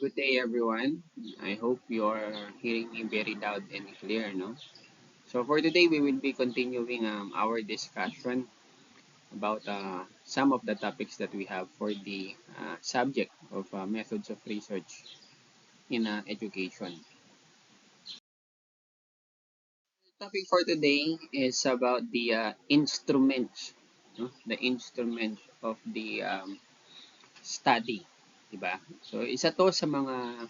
Good day, everyone. I hope you're hearing me very loud and clear, no? So for today, we will be continuing our discussion about some of the topics that we have for the subject of methods of research in education. The topic for today is about the instruments, no? The instruments of the study, diba? So isa to sa mga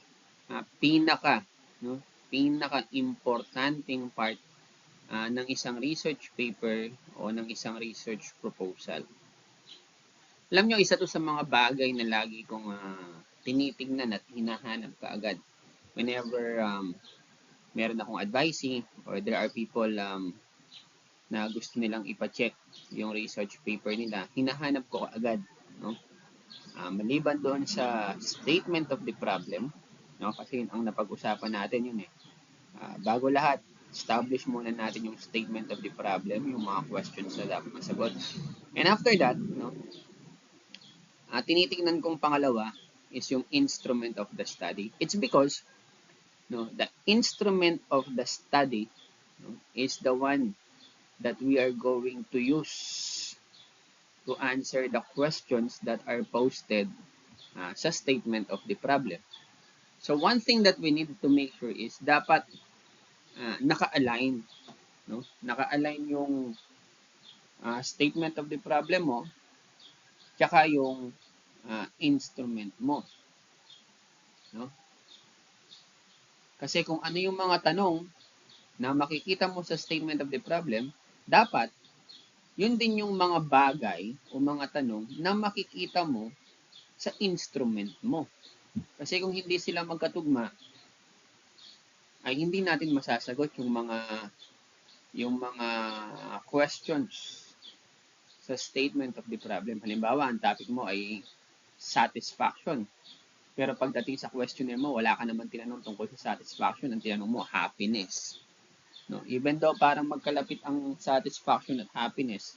pinaka, no? Pinaka-importanting part ng isang research paper o ng isang research proposal. Alam nyo, isa to sa mga bagay na lagi kong tinitingnan at hinahanap kaagad whenever meron akong advising or there are people na gusto nilang ipacheck yung research paper nila, hinahanap ko agad, no? Maliban doon sa statement of the problem, no? Kasi ang napag-usapan natin yun eh. Bago lahat, establish muna natin yung statement of the problem, yung mga questions na dapat masagot. And after that, no, tinitingnan kong pangalawa is yung instrument of the study. It's because no, the instrument of the study, no, is the one that we are going to use to answer the questions that are posted sa statement of the problem. So one thing that we need to make sure is dapat naka-align, no? Naka-align yung statement of the problem mo tsaka yung instrument mo, no? Kasi kung ano yung mga tanong na makikita mo sa statement of the problem, dapat yun din yung mga bagay o mga tanong na makikita mo sa instrument mo. Kasi kung hindi sila magkatugma, ay hindi natin masasagot yung mga questions sa statement of the problem. Halimbawa, ang topic mo ay satisfaction. Pero pagdating sa questionnaire mo, wala ka naman tinanong tungkol sa satisfaction. Ang tinanong mo, happiness. No? Even though parang magkalapit ang satisfaction at happiness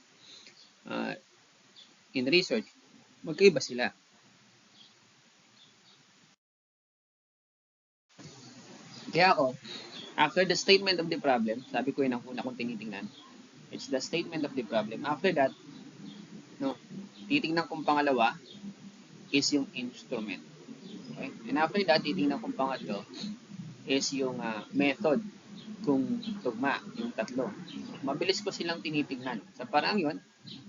in research, magkaiba sila. Kaya ako, after the statement of the problem, sabi ko yun ang una kong tinitingnan, it's the statement of the problem. After that, no, titingnan kong pangalawa is yung instrument. Okay? And after that, titingnan kong pangatlo is yung method kung tugma, yung tatlo. Mabilis ko silang tinitingnan. Sa parang yun,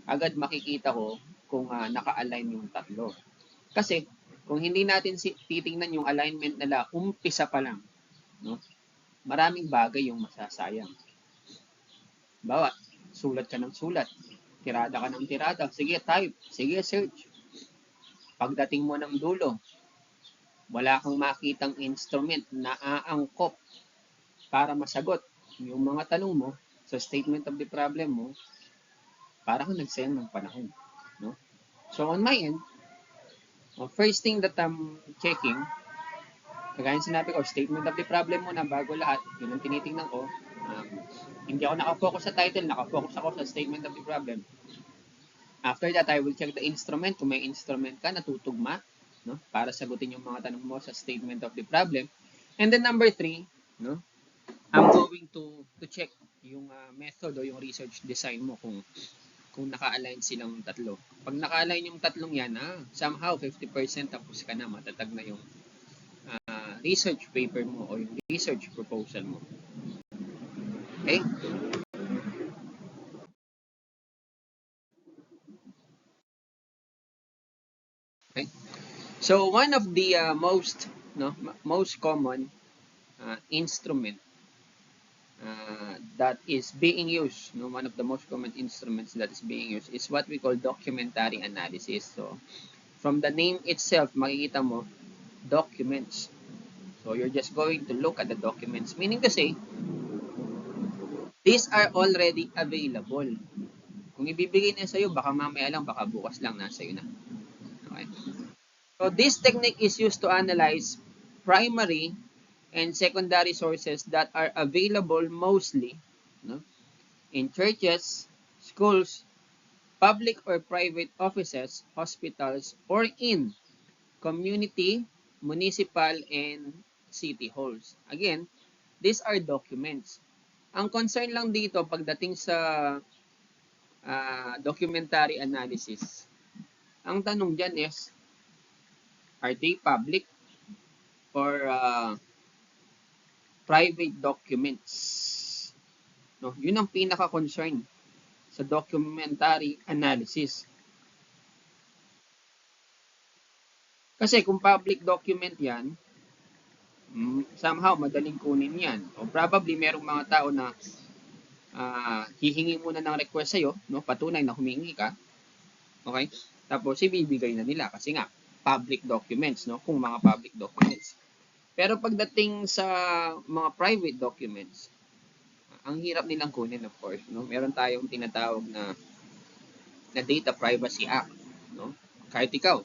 agad makikita ko kung naka-align yung tatlo. Kasi, kung hindi natin titingnan yung alignment nila, umpisa pa lang, no? Maraming bagay yung masasayang. Bawa, sulat ka ng sulat, tirada ka ng tirada, sige type, sige search. Pagdating mo ng dulo, wala kang makitang instrument na aangkop para masagot yung mga tanong mo sa statement of the problem mo, para kang nagsayang ng panahon, no? So on my end, first thing that I'm checking, kagaya sinabi ko, statement of the problem mo na bago lahat, yun ang tinitingnan ko. Hindi ako nakafocus sa title, nakafocus ako sa statement of the problem. After that, I will check the instrument. Kung may instrument ka, natutugma, no? Para sagutin yung mga tanong mo sa statement of the problem. And then number 3, no? I'm going to check yung method o yung research design mo kung naka-align silang tatlo. Pag naka-align yung tatlong yan, somehow 50% tapos ka na, matatag na yung research paper mo o yung research proposal mo. Okay? Okay? So one of the most common instrument that is being used, one of the most common instruments that is being used is what we call documentary analysis. So from the name itself, makikita mo documents. So you're just going to look at the documents, meaning to say these are already available. Kung ibibigay na sa'yo, baka mamaya lang, baka bukas lang nasa iyo na. Okay? So this technique is used to analyze primary and secondary sources that are available mostly, no, in churches, schools, public or private offices, hospitals, or in community municipal, and city halls. Again, these are documents. Ang concern lang dito pagdating sa documentary analysis, ang tanong dyan is, are they public or private documents? No, yun ang pinaka-concern sa documentary analysis. Kasi kung public document yan, somehow madaling kunin yan. O probably merong mga tao na hihingi muna ng request sa'yo, no? Patunay na humingi ka. Okay? Tapos ibibigay na nila kasi nga public documents, no? Kung mga public documents. Pero pagdating sa mga private documents, ang hirap nilang kunin, of course, no? Meron tayong tinatawag na Data Privacy Act, no? Kahit ikaw,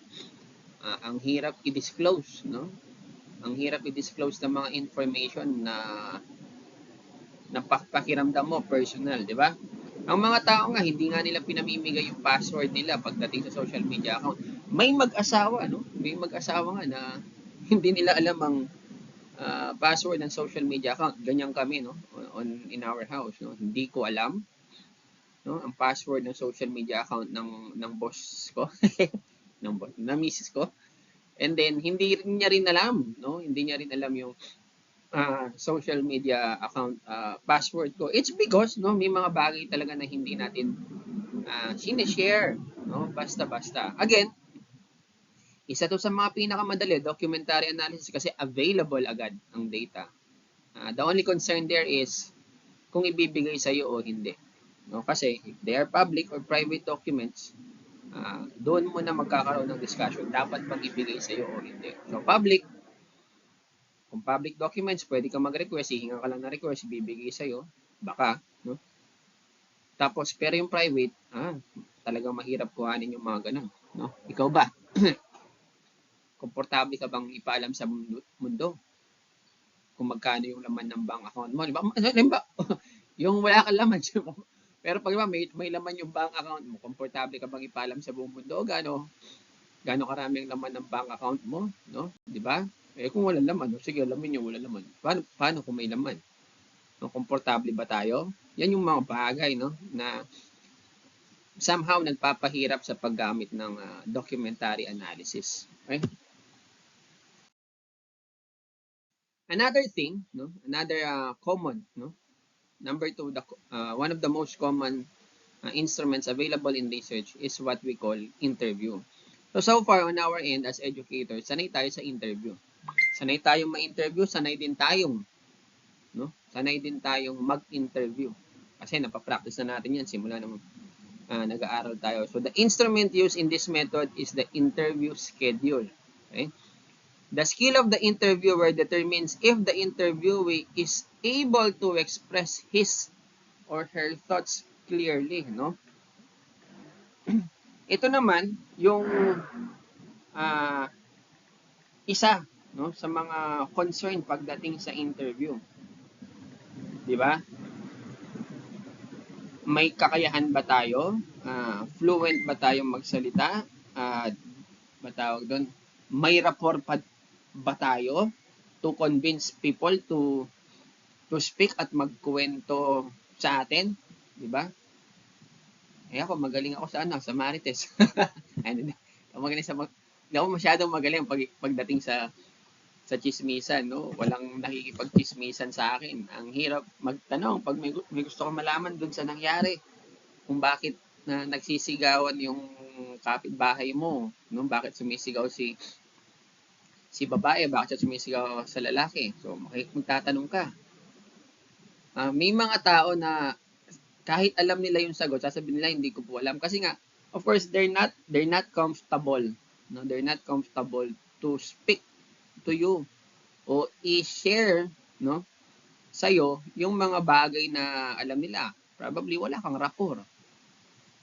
ang hirap i-disclose, no? Ang hirap i-disclose ng mga information na pakiramdam mo personal, di ba? Ang mga tao nga hindi nga nila pinamimigay yung password nila pagdating sa social media account. May mag-asawa, no? May mag-asawa nga na hindi nila alam ang password ng social media account. Ganyan kami, no? In our house, no? Hindi ko alam, no, ang password ng social media account ng boss ko, ng misis ko. And then hindi niya rin alam, no? Hindi niya rin alam yung social media account password ko. It's because, no, may mga bagay talaga na hindi natin sinishare, no? Basta-basta. Again, isa to sa mga pinakamadali, documentary analysis, kasi available agad ang data. The only concern there is kung ibibigay sa iyo o hindi. No? Kasi if they are public or private documents, doon mo na magkakaroon ng discussion. Dapat bang ibigay sa iyo o hindi. So public, kung public documents, pwede ka mag-request, hihinga ka lang na request, ibibigay sa iyo, baka, no? Tapos, pero yung private, talagang mahirap kuhanin yung mga ganun, no? Ikaw ba? Komportable ka bang ipaalam sa mundo kung magkano yung laman ng bank account mo? Diba? Yung wala kang laman, pero pag may laman yung bank account mo, komportable ka bang ipaalam sa buong mundo? Gaano karaming laman ng bank account mo, no? 'Di ba? Kung wala laman, sige, alamin niyo wala laman. Paano kung may laman? No, komportable ba tayo? Yan yung mga bagay, no, na somehow nagpapahirap sa paggamit ng documentary analysis. Okay? Another thing, no, another common, no, number 2, one of the most common instruments available in research is what we call interview. So far on our end as educators, sanay tayo sa interview. Sanay tayong ma-interview, sanay din tayong mag-interview. Kasi napapractice na natin yan simula nung nag-aaral tayo. So the instrument used in this method is the interview schedule. Okay? The skill of the interviewer determines if the interviewee is able to express his or her thoughts clearly, no? Ito naman yung isa, no, sa mga concern pagdating sa interview. 'Di ba? May kakayahan ba tayo? Fluent ba tayong magsalita? Matawag doon, may rapport ba tayo to convince people to speak at magkuwento sa atin, 'di ba? Ako magaling ako sa Marites. Hindi ako masyadong magaling pagdating sa chismisan, no? Walang nakikipagchismisan sa akin. Ang hirap magtanong pag may gusto kong malaman dun sa nangyari. Kung bakit nagsisigawan yung kapitbahay mo, no? Bakit sumisigaw si babae, bakit siya sumisigaw sa lalaki? So, magtatanong ka. May mga tao na kahit alam nila yung sagot, sasabihin nila hindi ko po alam kasi nga, of course, they're not comfortable, no? They're not comfortable to speak to you o i-share, no, sa'yo yung mga bagay na alam nila. Probably wala kang rapport.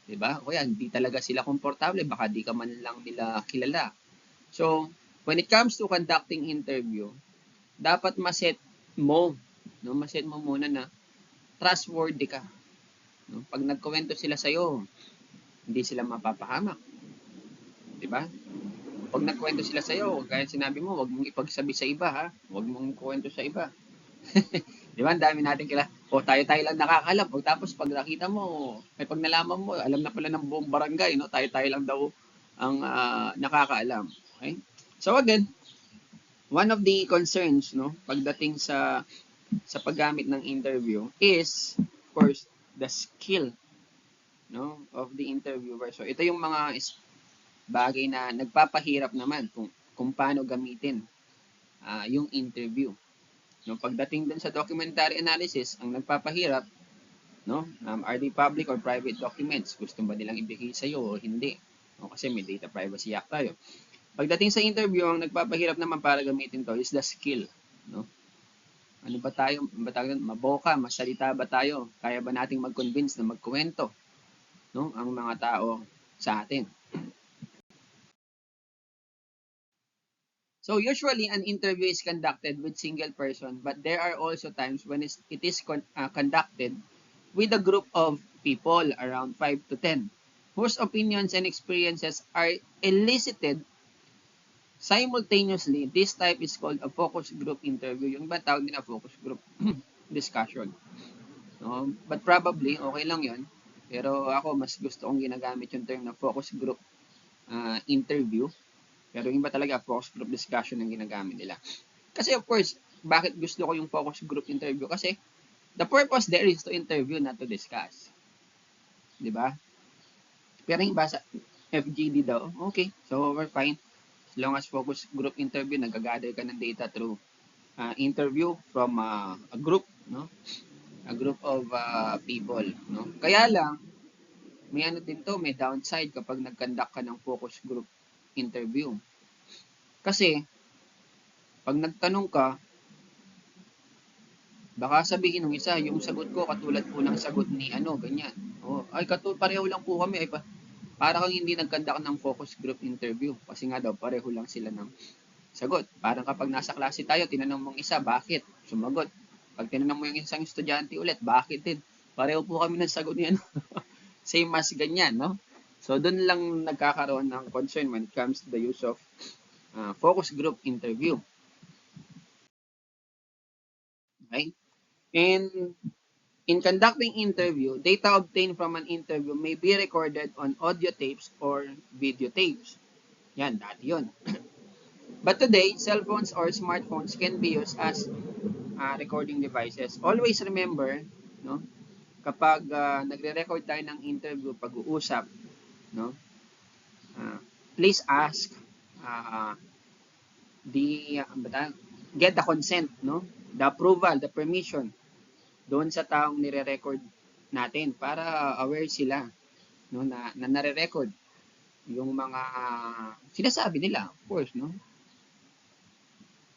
Diba? O yan, hindi talaga sila komportable, baka di ka man lang nila kilala. So, when it comes to conducting interview, dapat maset mo muna na trustworthy ka. No? Pag nagkuwento sila sa'yo, hindi sila mapapahamak. Diba? pag nagkwento sila sa'yo, kaya sinabi mo, wag mong ipagsabi sa iba, ha? Wag mong kwento sa iba. Di ba? Ang dami natin o tayo-tayo lang nakakalam. O tapos pag nakita mo, pag nalaman mo, alam na pala ng buong barangay, no? Tayo-tayo lang daw ang nakakaalam. Okay? So again, one of the concerns, no, pagdating sa paggamit ng interview is, of course, the skill, no, of the interviewer. So ito yung mga bagay na nagpapahirap naman kung paano gamitin yung interview. No, pagdating dun sa documentary analysis, ang nagpapahirap, no, are they public or private documents? Gusto ba nilang ibigay sa iyo o hindi? No, kasi may Data Privacy Act tayo. Pagdating sa interview, ang nagpapahirap naman para gamitin to is the skill, no? Ano ba tayo? Maboka, masalita ba tayo? Kaya ba nating mag-convince na magkuwento, no, ang mga tao sa atin? So usually an interview is conducted with single person, but there are also times when it is conducted with a group of people around 5 to 10 whose opinions and experiences are elicited simultaneously. This type is called a focus group interview. Yung iba tawag nila focus group discussion. No? But probably, okay lang yon. Pero ako, mas gusto kong ginagamit yung term na focus group interview. Pero yung iba talaga, focus group discussion ang ginagamit nila. Kasi of course, bakit gusto ko yung focus group interview? Kasi the purpose there is to interview, not to discuss. Di ba? Pero yung basa, FGD daw, okay, so we're fine. As long as focus group interview, nag-gather ka ng data through interview from a group, no? A group of people, no? Kaya lang, may ano din to, may downside kapag nag-conduct ka ng focus group interview. Kasi, pag nagtanong ka, baka sabihin ng isa, yung sagot ko katulad po ng sagot ni ano, ganyan. Oh, ay pareho lang po kami, ay para kang hindi nag-conduct ng focus group interview kasi nga daw pareho lang sila ng sagot. Parang kapag nasa klase tayo, tinanong mong isa, bakit? Sumagot. Pag tinanong mo yung isang estudyante ulit, bakit din? Pareho po kami ng sagot niyan. Same as ganyan, no? So, doon lang nagkakaroon ng concern when it comes to the use of focus group interview. Okay? And in conducting interview, data obtained from an interview may be recorded on audio tapes or video tapes. Yan, dati yun. But today, cell phones or smartphones can be used as recording devices. Always remember, no, kapag nagre-record tayo ng interview, pag-uusap, no, please ask get the consent, no, the approval, the permission doon sa taong nire-record natin para aware sila, no, na nare-record yung mga sinasabi nila, of course, no.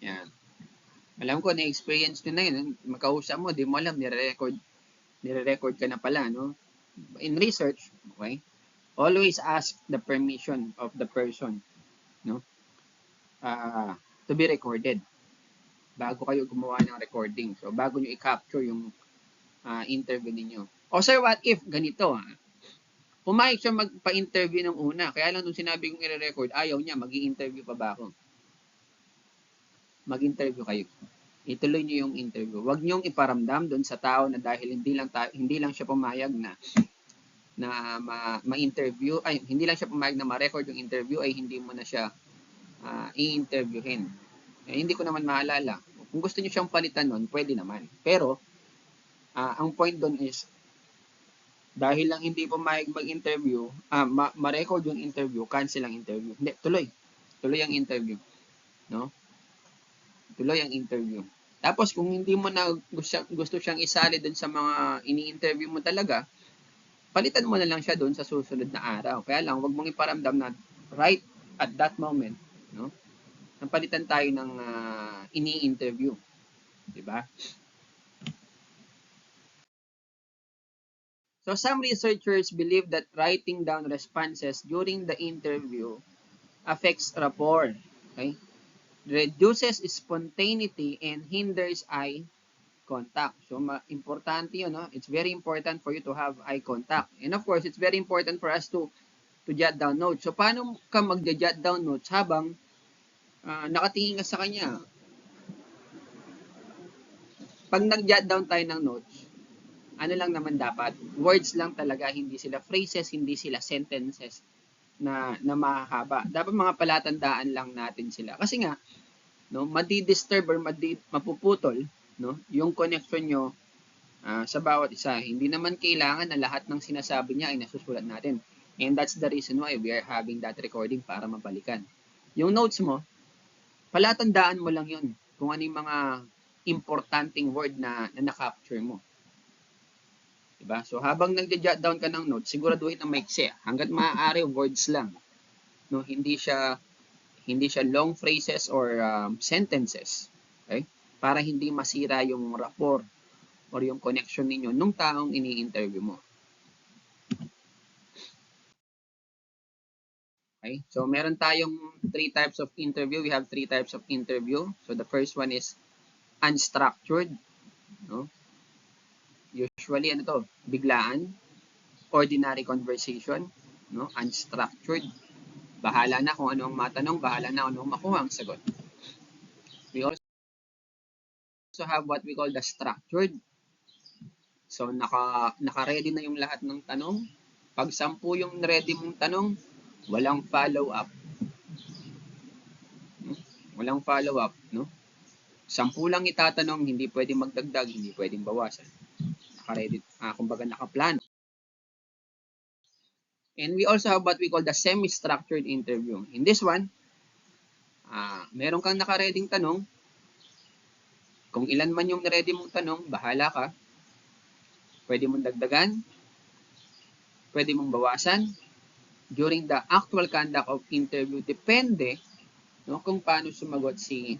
Yan. Alam ko na-experience nyo na yun, makausap mo, di mo alam, nire-record ka na pala, no. In research, okay, always ask the permission of the person, no, to be recorded bago kayo gumawa ng recording. So, bago nyo i-capture yung interview ninyo. O sir, what if ganito? Pumayag siya magpa-interview ng una. Kaya lang nung sinabi kong i-record, ayaw niya, mag-i-interview pa ba ako? Mag-interview kayo. Ituloy niyo yung interview. Huwag niyong iparamdam doon sa tao na dahil hindi lang siya pumayag na ma-interview, ay hindi lang siya pumayag na ma-record yung interview, ay hindi mo na siya i-interviewin. Hindi ko naman maalala. Kung gusto niyo siyang palitan nun, pwede naman. Pero, ang point doon is, dahil lang hindi pumayag mag-interview, ma-record yung interview, cancel ang interview. Hindi, tuloy. Tuloy ang interview. No? Tuloy ang interview. Tapos, kung hindi mo na gusto siyang isali doon sa mga ini-interview mo talaga, palitan mo na lang siya doon sa susunod na araw. Kaya lang, wag mong iparamdam na right at that moment, no? Napalitan tayo ng ini-interview. Diba? So some researchers believe that writing down responses during the interview affects rapport. Okay? Reduces spontaneity and hinders eye contact. So importante yun, no? It's very important for you to have eye contact. And of course, it's very important for us to to jot down notes. So, paano ka mag-jot down notes habang nakatingin ka sa kanya? Pag nag-jot down tayo ng notes, ano lang naman dapat? Words lang talaga, hindi sila phrases, hindi sila sentences na mahahaba. Dapat mga palatandaan lang natin sila. Kasi nga, no, madi-disturb or mapuputol, no, yung connection nyo sa bawat isa. Hindi naman kailangan na lahat ng sinasabi niya ay nasusulat natin. And that's the reason why we are having that recording para mabalikan. Yung notes mo, palatandaan mo lang yun kung ano yung mga importanteng word na na-capture mo. Diba? So, habang nag-jot down ka ng notes, siguraduhin na maiksi. Hanggat maaari, words lang. No, hindi siya long phrases or sentences. Okay? Para hindi masira yung rapport or yung connection ninyo nung taong ini-interview mo. Okay? So, meron tayong 3 types of interview. We have 3 types of interview. So, the first one is unstructured. No? Usually, ano to? Biglaan. Ordinary conversation. No? Unstructured. Bahala na kung ano ang matanong. Bahala na kung ano ang makuha ang sagot. We also have what we call the structured. So, naka-ready na yung lahat ng tanong. Pag 10 yung ready mong tanong, walang follow-up. Walang follow-up, no? 10 lang itatanong, hindi pwedeng magdagdag, hindi pwedeng bawasan. Naka-ready, kumbaga naka-plano. And we also have what we call the semi-structured interview. In this one, meron kang naka-ready tanong. Kung ilan man yung ready mong tanong, bahala ka. Pwede mong dagdagan, pwede mong bawasan. During the actual conduct of interview, depende, no, kung paano sumagot si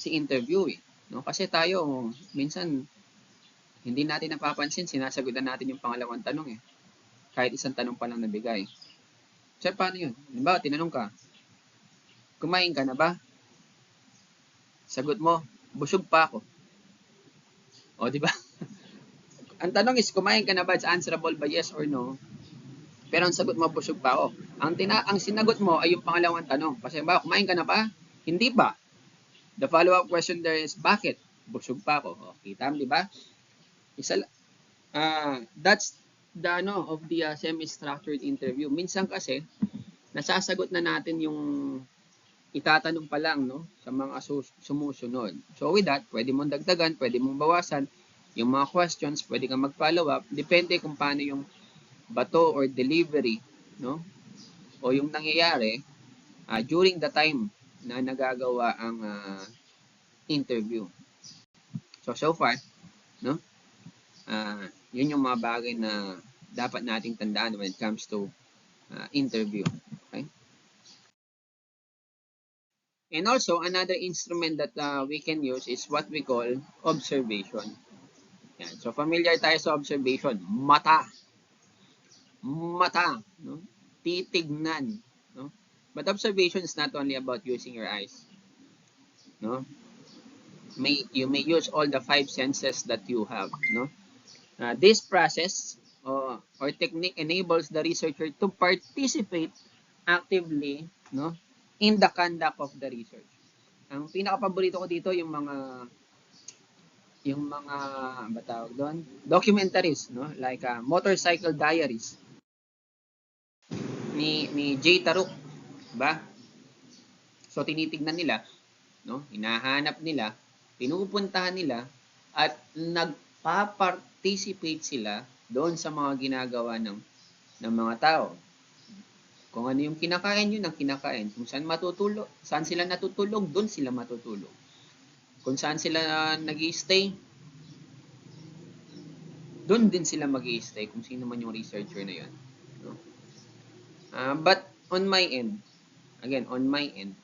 interviewee, no? Kasi tayo minsan hindi natin napapansin, sinasagutan natin yung pangalawang tanong kahit isang tanong pa lang nabigay. So, paano yun? Diba, tinanong ka, kumain ka na ba? Sagot mo, busog pa ako. O, diba? Ang tanong is, kumain ka na ba? It's answerable by yes or no. Pero ang sagot mo, busog pa ako. Ang sinagot mo ay yung pangalawang tanong. Kasi ba, kumain ka na ba? Hindi pa. The follow-up question there is, bakit? Busog pa ako. O, kita mo, di ba? That's the of the semi-structured interview. Minsan kasi, nasasagot na natin yung itatanong pa lang, no, sa mga sumusunod. So with that, pwede mong dagdagan, pwede mong bawasan yung mga questions, pwede kang mag-follow up, depende kung paano yung bato or delivery, no, o yung nangyayari during the time na nagagawa ang interview. So far, no, yun yung mga bagay na dapat nating tandaan when it comes to interview. Okay? And also, another instrument that we can use is what we call observation. Yan. So, familiar tayo sa observation. Mata. Mata. No? Titignan. No? But observation is not only about using your eyes. No? You may use all the 5 senses that you have. No? This process or technique enables the researcher to participate actively, no, in the conduct of the research. Ang pinaka-paborito ko dito yung mga tawag doon, documentaries, no, like Motorcycle Diaries ni Jay Taruk, ba? So tinitingnan nila, no, hinahanap nila, pinupuntahan nila at nagpa-participate sila doon sa mga ginagawa ng mga tao. Kung ano yung kinakain, yun ang kinakain. Kung saan matutulog, saan sila natutulog, doon sila matutulog. Kung saan sila nag-i-stay, doon din sila mag-i-stay kung sino man yung researcher na yun. No? But on my end, again, on my end,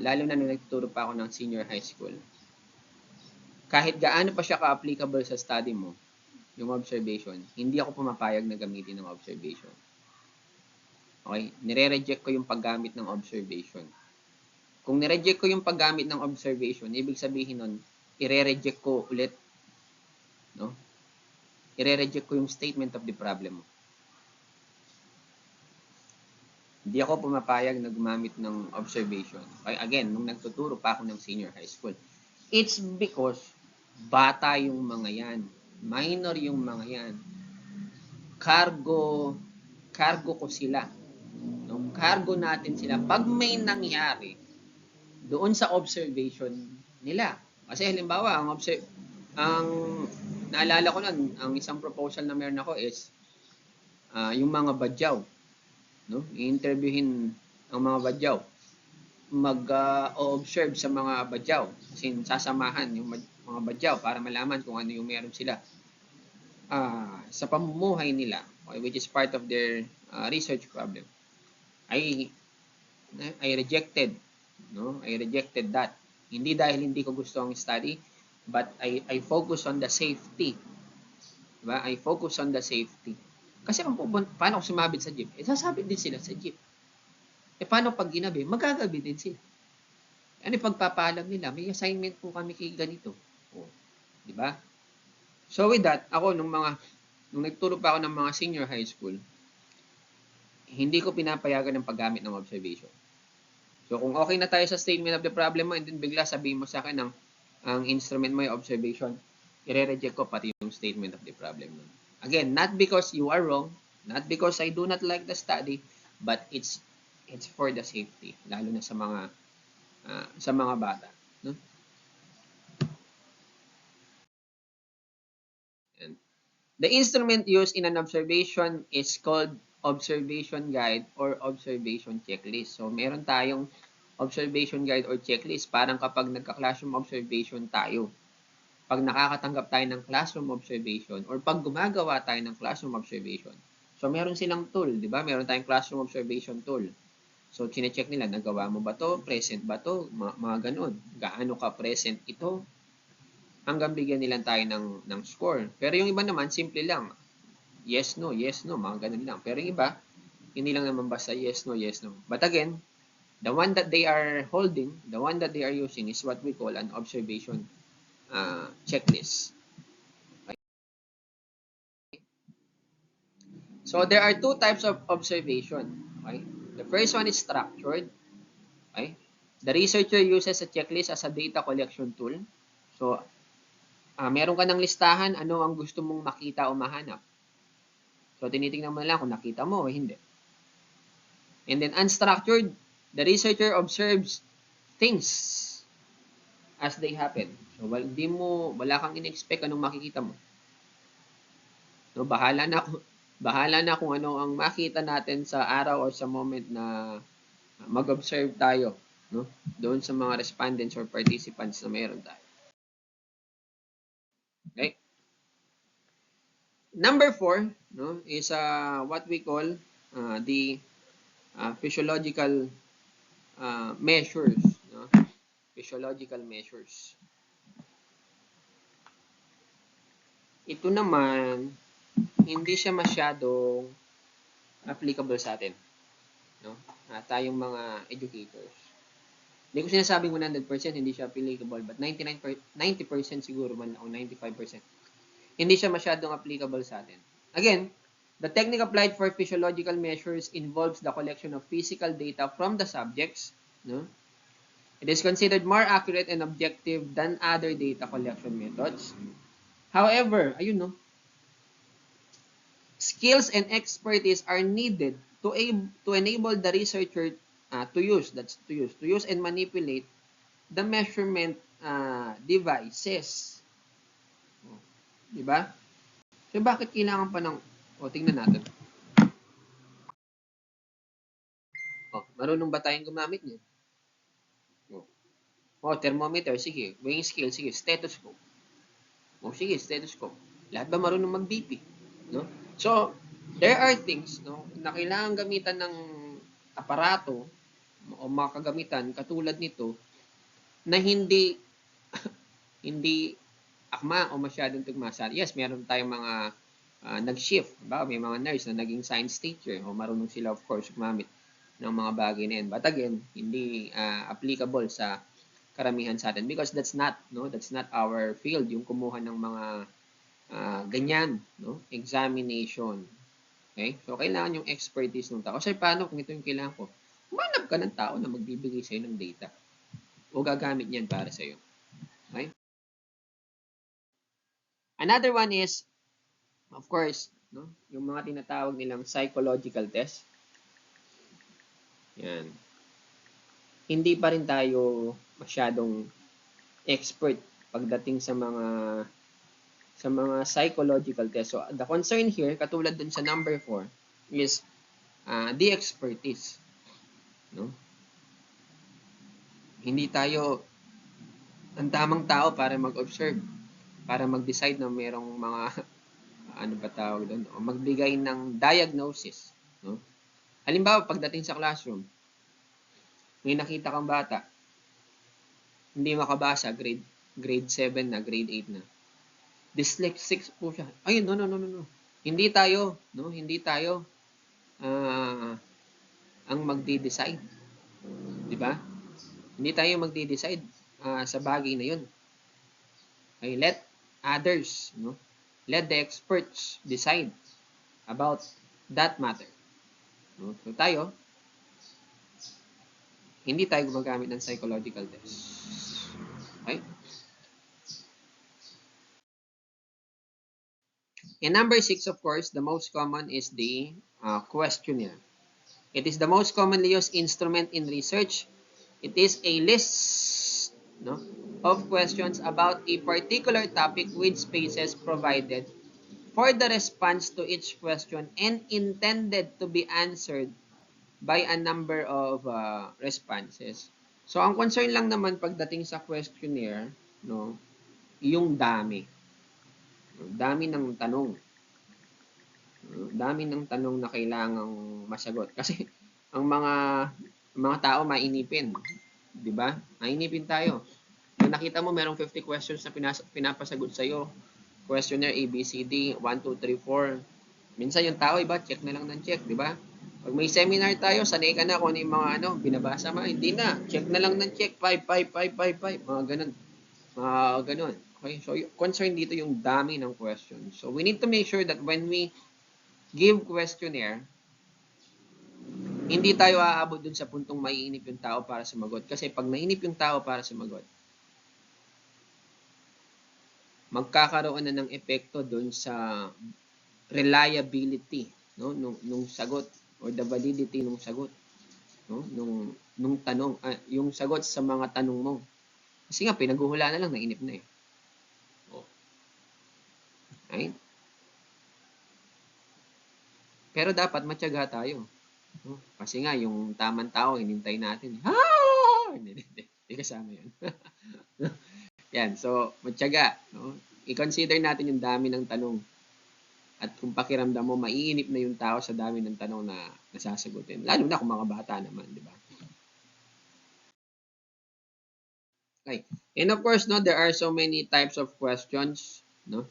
lalo na nung nagtuturo pa ako ng senior high school, kahit gaano pa siya ka-applicable sa study mo, yung observation, hindi ako pumapayag na gamitin ng observation. Okay? Nire-reject ko yung paggamit ng observation. Kung nireject ko yung paggamit ng observation, ibig sabihin nun, ire-reject ko ulit, no? Ire-reject ko yung statement of the problem mo. Hindi ako pumapayag na gumamit ng observation. Again, nung nagtuturo pa ako ng senior high school. It's because bata yung mga yan. Minor yung mga yan. Cargo ko sila. No? Cargo natin sila. Pag may nangyari, doon sa observation nila. Kasi halimbawa, ang naalala ko nun, ang isang proposal na meron ako is yung mga badyaw. No? I-interviewin ang mga badyaw. Mag-observe sa mga badyaw. Kasi sasamahan yung mga badyaw para malaman kung ano yung meron sila sa pamumuhay nila, which is part of their research problem. I rejected, no? I rejected that. Hindi dahil hindi ko gusto ang study, but I focus on the safety. Diba? I focus on the safety. Kasi paano kung sumabit sa jeep? Sasabit din sila sa jeep. Paano pag ginabi? Magagabi din sila. Ano pagpapaalam nila? May assignment po kami kay ganito. Di ba? So with that, ako nung nagturo pa ako ng mga senior high school, hindi ko pinapayagan ng paggamit ng observation. So kung okay na tayo sa statement of the problem mo, and then bigla sabihin mo sa akin ang instrument mo yung observation, i-reject ko pati yung statement of the problem mo. Again, not because you are wrong, not because I do not like the study, but it's for the safety, lalo na sa mga bata, no? And the instrument used in an observation is called observation guide or observation checklist. So meron tayong observation guide or checklist, parang kapag nagka-classroom observation tayo. Pag nakakatanggap tayo ng classroom observation or pag gumagawa tayo ng classroom observation. So meron silang tool, di ba? Meron tayong classroom observation tool. So, chine-check nila, nagawa mo ba to? Present ba to? Mga ganun. Gaano ka present ito? Hanggang bigyan nila tayo ng score. Pero yung iba naman, simple lang. Yes, no, mga ganun lang. Pero yung iba, hindi lang naman basta yes, no. But again, the one that they are holding, the one that they are using is what we call an observation checklist. Okay? So, there are two types of observation. Okay? The first one is structured. Okay? The researcher uses a checklist as a data collection tool. So, meron ka ng listahan, ano ang gusto mong makita o mahanap. So, tinitingnan mo lang kung nakita mo o hindi. And then, unstructured, the researcher observes things as they happen. So, wala kang in-expect anong makikita mo. So, bahala na kung ano ang makita natin sa araw o sa moment na mag-observe tayo, no? Doon sa mga respondents or participants na mayroon tayo. Okay? Number 4, no, is what we call the physiological measures, no? Physiological measures. Ito naman hindi siya masyadong applicable sa atin, no? Tayong mga educators. Hindi ko sinasabing 100% hindi siya applicable, but 90% siguro man o 95%. Hindi siya masyadong applicable sa atin. Again, the technique applied for physiological measures involves the collection of physical data from the subjects. No? It is considered more accurate and objective than other data collection methods. However, skills and expertise are needed to enable the researcher to use and manipulate the measurement devices. Diba? So, bakit kailangan pa ng... tingnan natin. Marunong ba tayong gumamit niyan? Thermometer, sige. Weighing scale, sige. Stethoscope. Sige, stethoscope. Lahat ba marunong mag-BP? No? So, there are things, no, na kailangan gamitan ng aparato o makagamitan katulad nito na hindi akma o masyadong tugmasa. Yes, meron tayong mga nag-shift. Diba? May mga nurse na naging science teacher o marunong sila, of course, gumamit ng mga bagay na yan. But again, hindi applicable sa karamihan sa atin because that's not our field, yung kumuha ng mga ganyan, no? Examination. Okay? So, kailangan yung expertise ng tao. Kasi paano kung ito yung kailangan ko? Humanap ka ng tao na magbibigay sa'yo ng data. O gagamit niyan para sa'yo. Okay? Another one is, of course, no, yung mga tinatawag nilang psychological test. Yan. Hindi pa rin tayo masyadong expert pagdating sa mga psychological test. So, the concern here, katulad dun sa number 4, is the expertise. No? Hindi tayo ang tamang tao para mag-observe, para mag-decide na merong mga ano ba tawag doon, o magbigay ng diagnosis. No? Halimbawa, pagdating sa classroom, may nakita kang bata, hindi makabasa, grade 7 na, grade 8 na. Dyslexic po siya. Ay, no. Hindi tayo, no? Hindi tayo ang magde-decide. 'Di ba? Hindi tayo magde-decide sa bagay na 'yun. Okay, let others, no? Let the experts decide about that matter. No? So tayo, hindi tayo gumagamit ng psychological test. Okay? And number 6, of course, the most common is the questionnaire. It is the most commonly used instrument in research. It is a list, no, of questions about a particular topic with spaces provided for the response to each question and intended to be answered by a number of responses. So, ang concern lang naman pagdating sa questionnaire, no, yung dami. Dami ng tanong. Dami ng tanong na kailangang masagot. Kasi, ang mga tao mainipin. 'Di ba? Mainipin tayo. Kung nakita mo merong 50 questions na pinapasagot sa iyo, questionnaire ABCD 1 2 3 4. Minsan yung tao iba check na lang ng check, 'di ba? Pag may seminar tayo, sanay ka na kung ano yung mga binabasa mo, hindi na. Check na lang ng check 5 5 5 5 5, mga ganun. Mga ganun. Okay? So, concern dito yung dami ng questions. So, we need to make sure that when we give questionnaire, hindi tayo aabot dun sa puntong maiinip yung tao para sumagot. Kasi pag mainip yung tao para sumagot, magkakaroon na ng epekto dun sa reliability, no, nung sagot or the validity nung sagot, no, nung tanong, yung sagot sa mga tanong mo. Kasi nga pinaghuhula na lang, nainip na eh. Oh. Right? Pero dapat matyaga tayo. No? Kasi nga yung tamang tao hinintay natin. Hindi kasama 'yan. Yan, so matyaga, no? I-consider natin yung dami ng tanong. At kung pakiramdam mo, maiinip na yung tao sa dami ng tanong na nasasagutin. Lalo na kung mga bata naman, di ba? Okay. And of course, no, there are so many types of questions, no,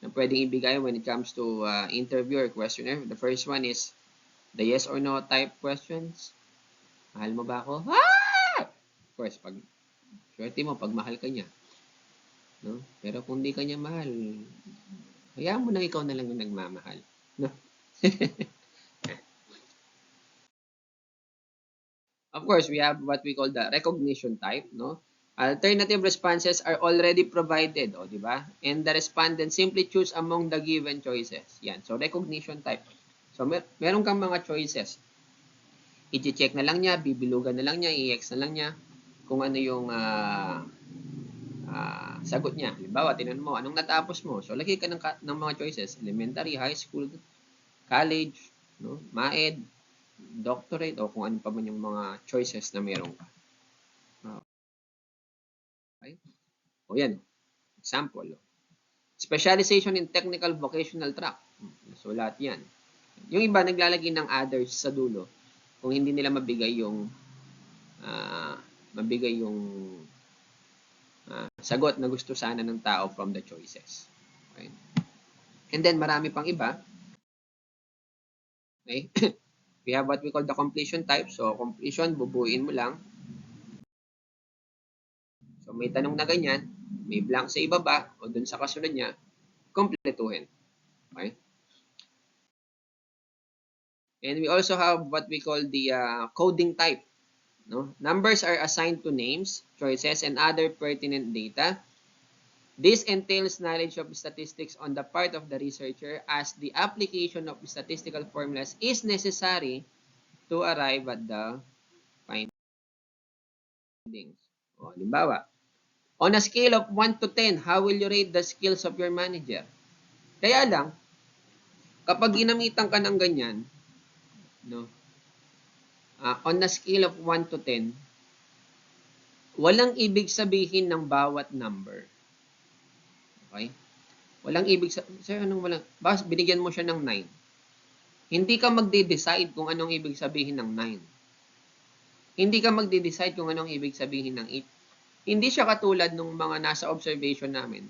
na pwedeng ibigay when it comes to interview or questionnaire. The first one is the yes or no type questions. Mahal mo ba ako? Of course, pag swerte mo, pag mahal ka niya. No? Pero kung di ka niya mahal, hayaan mo na ikaw na lang yung nagmamahal. No? Of course, we have what we call the recognition type, no? Alternative responses are already provided, o, di ba? And the respondent simply choose among the given choices. Yan. So, recognition type. So, meron kang mga choices. I-check na lang niya, bibilugan na lang niya, i-x na lang niya kung ano yung sagot niya. Halimbawa, tinan mo, anong natapos mo? So, lagay ka ng mga choices. Elementary, high school, college, no? MAED, doctorate, o kung ano pa man yung mga choices na meron ka. Okay? O yan, example. Specialization in technical vocational track. So, lahat yan. Yung iba, naglalagay ng others sa dulo kung hindi nila mabigay yung sagot na gusto sana ng tao from the choices. Okay? And then, marami pang iba. Okay? We have what we call the completion type. So, completion, bubuin mo lang. So, may tanong na ganyan, may blank sa ibaba o dun sa kasunod niya, kumpletuhin. Okay? And we also have what we call the coding type. No? Numbers are assigned to names, choices, and other pertinent data. This entails knowledge of statistics on the part of the researcher as the application of statistical formulas is necessary to arrive at the findings. O, halimbawa, on a scale of 1 to 10, how will you rate the skills of your manager? Kaya lang, kapag ginamitan ka ng ganyan, no, on a scale of 1 to 10, walang ibig sabihin ng bawat number. Okay? Walang ibig sabihin. Sir, anong walang? Bas, binigyan mo siya ng 9. Hindi ka magde-decide kung anong ibig sabihin ng 9. Hindi ka magde-decide kung anong ibig sabihin ng 8. Hindi siya katulad ng mga nasa observation namin.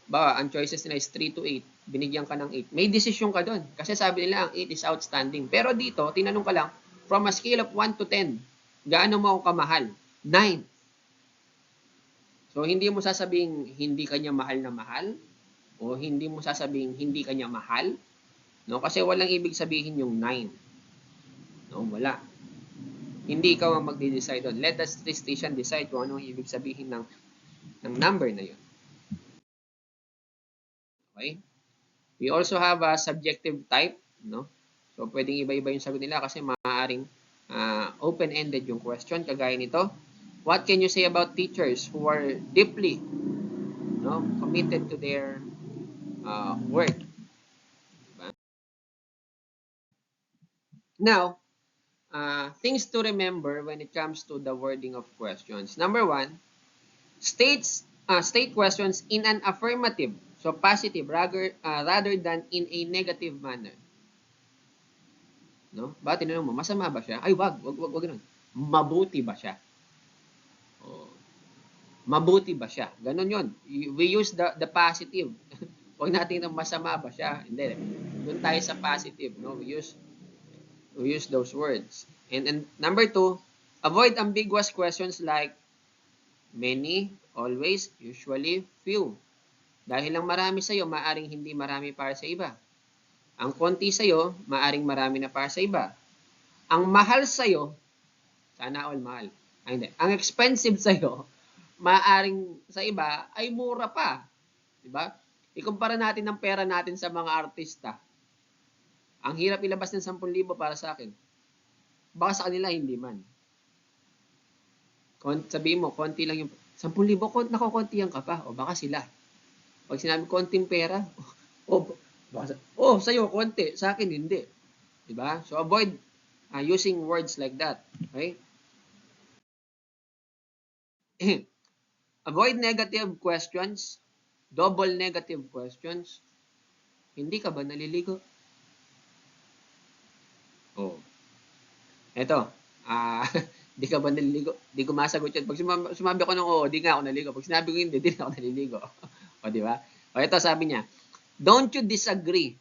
Ba, ang choices nila is 3 to 8. Binigyan ka ng 8. May desisyon ka doon. Kasi sabi nila ang 8 is outstanding. Pero dito, tinanong ka lang, from a scale of 1 to 10, gaano mo ako kamahal? 9. So, hindi mo sasabing hindi kanya mahal na mahal o hindi mo sasabing hindi kanya mahal. No? Kasi walang ibig sabihin yung 9. No? Wala. Hindi ikaw ang magde-decide doon. Let the statistician decide kung ano ang ibig sabihin ng number na yun. Okay? We also have a subjective type. No? So, pwedeng iba-iba yung sagot nila kasi maaaring open-ended yung question. Kagaya nito, what can you say about teachers who are deeply committed to their work? Diba? Now, things to remember when it comes to the wording of questions. Number one, state questions in an affirmative, so positive, rather than in a negative manner. No? Ba, tinanong mo, masama ba siya? Ay, wag ganun. Mabuti ba siya? Oh, mabuti ba siya? Ganun yun. We use the positive. Huwag natin ng masama ba siya? Hindi. Doon tayo sa positive. No? We use those words. And number two, avoid ambiguous questions like many, always, usually, few. Dahil lang marami sa'yo, maaring hindi marami para sa iba. Ang konti sa'yo, maaring marami na para sa iba. Ang mahal sa'yo, sana all mahal. Ay, hindi. Ang expensive sa'yo, maaring sa iba ay mura pa. Diba? Ikumpara natin ang pera natin sa mga artista. Ang hirap ilabas ng 10,000 para sa akin. Baka sa kanila hindi man. Sabihin mo, konti lang yung 10,000, nakukontihan ka pa. O baka sila. Pag sinabi konting pera, sa'yo konti, sa akin hindi. Diba? So avoid using words like that. Okay? Avoid negative questions, double negative questions. Hindi ka ba naliligo? Oh. Eto, di ka ba naliligo? Di ko masagot yun. Pag sumabi ako ng oo, di nga ako naliligo. Pag sinabi ko hindi, di na ako naliligo. O, di ba? O, ito sabi niya, don't you disagree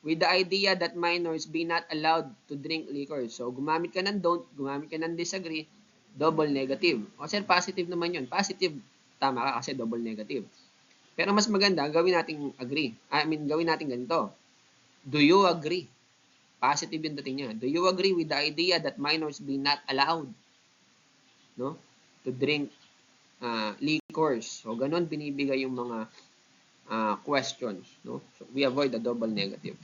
with the idea that minors be not allowed to drink liquor? So, gumamit ka ng don't, gumamit ka ng disagree, double negative. O, sir, positive naman yun. Positive, tama ka kasi double negative. Pero mas maganda, gawin natin agree. Gawin natin ganito. Do you agree? Positive yung dating niya. Do you agree with the idea that minors be not allowed to drink liquors? So, ganun binibigay yung mga questions. No? So, we avoid the double negative.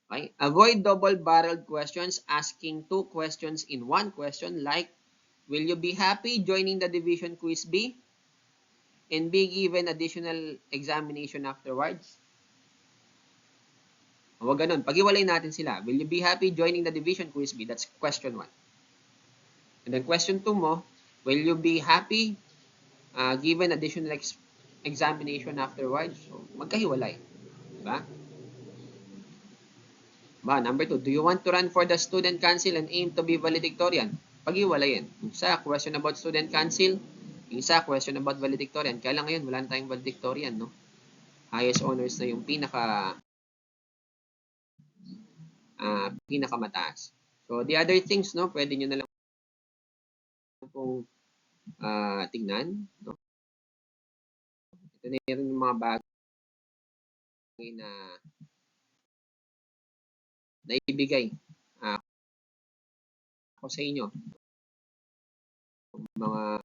Okay? Avoid double-barreled questions, asking two questions in one question like, will you be happy joining the division quiz B and be given additional examination afterwards? Huwag ganun. Pag-iwalay natin sila. Will you be happy joining the division quiz B? That's question 1. And then question 2 mo, will you be happy given additional examination afterwards? So, magkahiwalay. Diba? Number 2, do you want to run for the student council and aim to be valedictorian? Pag-iwalayin. Yung isa, question about student council. Yung isa, question about valedictorian. Kaya lang ngayon, wala na tayong valedictorian, no? Highest honors na yung pinakamataas. So, the other things, no, pwede nyo na lang pong tingnan, no? Ito na yung mga bagay na na ibigay ako sa inyo, mga